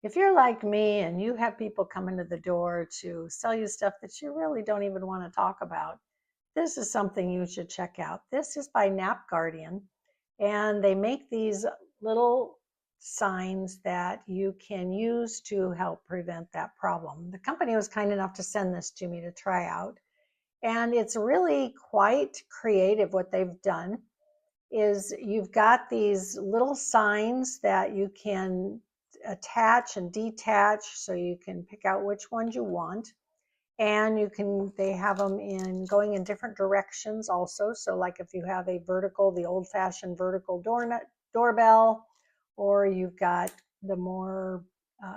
If you're like me and you have people come into the door to sell you stuff that you really don't even want to talk about, this is something you should check out. This is by Nap Guardian, and they make these little signs that you can use to help prevent that problem. The company was kind enough to send this to me to try out, and it's really quite creative. What they've done is you've got these little signs that you can attach and detach, so you can pick out which ones you want. And they have them in going in different directions also. So like if you have a vertical, the old fashioned vertical doorbell, or you've got the more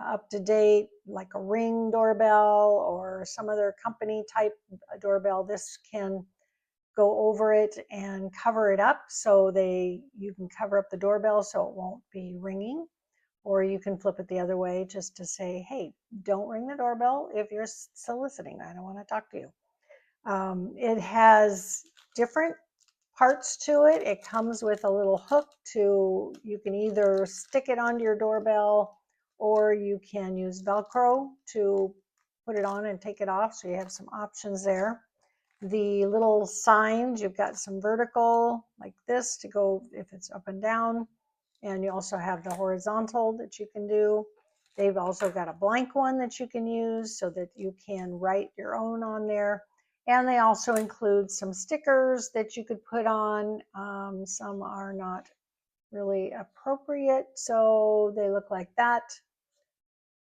up to date, like a Ring doorbell or some other company type doorbell, this can go over it and cover it up, so you can cover up the doorbell so it won't be ringing. Or you can flip it the other way just to say, hey, don't ring the doorbell if you're soliciting. I don't want to talk to you. It has different parts to it. It comes with a little hook you can either stick it onto your doorbell, or you can use Velcro to put it on and take it off. So you have some options there. The little signs, you've got some vertical like this to go if it's up and down. And you also have the horizontal that you can do. They've also got a blank one that you can use so that you can write your own on there. And they also include some stickers that you could put on. Some are not really appropriate, so they look like that.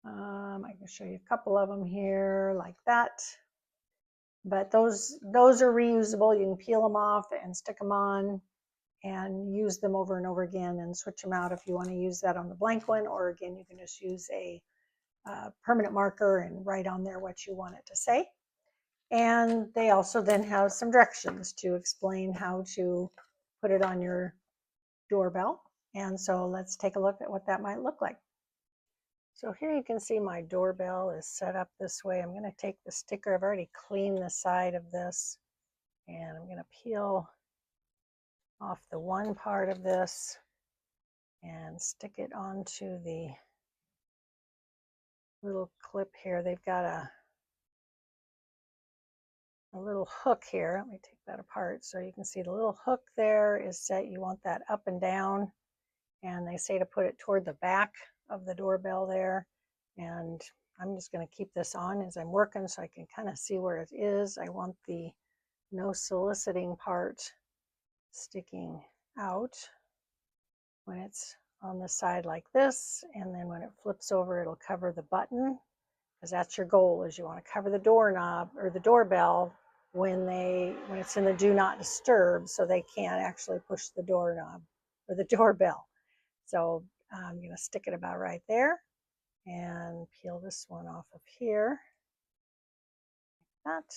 I can show you a couple of them here like that. But those are reusable. You can peel them off and stick them on and use them over and over again and switch them out if you want to use that on the blank one, or again, you can just use a permanent marker and write on there what you want it to say. And they also then have some directions to explain how to put it on your doorbell. And so let's take a look at what that might look like. So here you can see my doorbell is set up this way. I'm going to take the sticker. I've already cleaned the side of this, and I'm going to peel off the one part of this and stick it onto the little clip here. They've got a little hook here. Let me take that apart so you can see the little hook there is set. You want that up and down, and they say to put it toward the back of the doorbell there. And I'm just going to keep this on as I'm working so I can kind of see where it is. I want the no soliciting part sticking out when it's on the side like this, and then when it flips over, it'll cover the button, because that's your goal, is you want to cover the doorknob or the doorbell when it's in the do not disturb, so they can't actually push the doorknob or the doorbell. So I'm going to stick it about right there and peel this one off of here like that,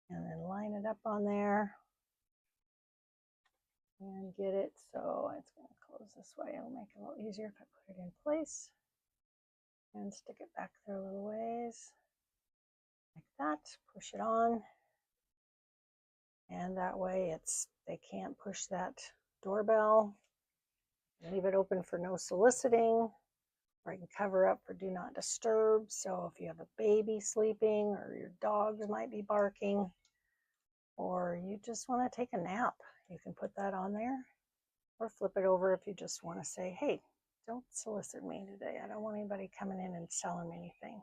and then line it up on there and get it. So it's going to close this way. It'll make it a little easier if I put it in place and stick it back there a little ways like that. Push it on, and that way they can't push that doorbell. Leave it open for no soliciting, or I can cover up for do not disturb. So if you have a baby sleeping, or your dogs might be barking, or you just want to take a nap, you can put that on there, or flip it over if you just want to say, hey, don't solicit me today. I don't want anybody coming in and selling me anything.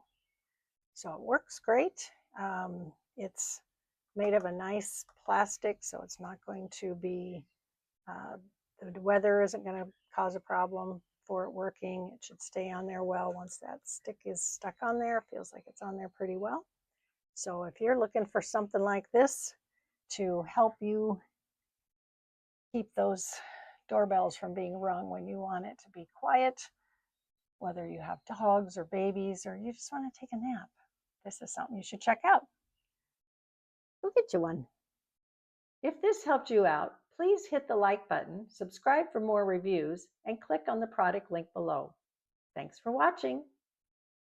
So it works great. It's made of a nice plastic, so it's not going to be, the weather isn't going to cause a problem for it working. It should stay on there well. Once that stick is stuck on there, it feels like it's on there pretty well. So if you're looking for something like this to help you keep those doorbells from being rung when you want it to be quiet, whether you have dogs or babies, or you just want to take a nap, this is something you should check out. Go get you one. If this helped you out, please hit the like button, subscribe for more reviews, and click on the product link below. Thanks for watching.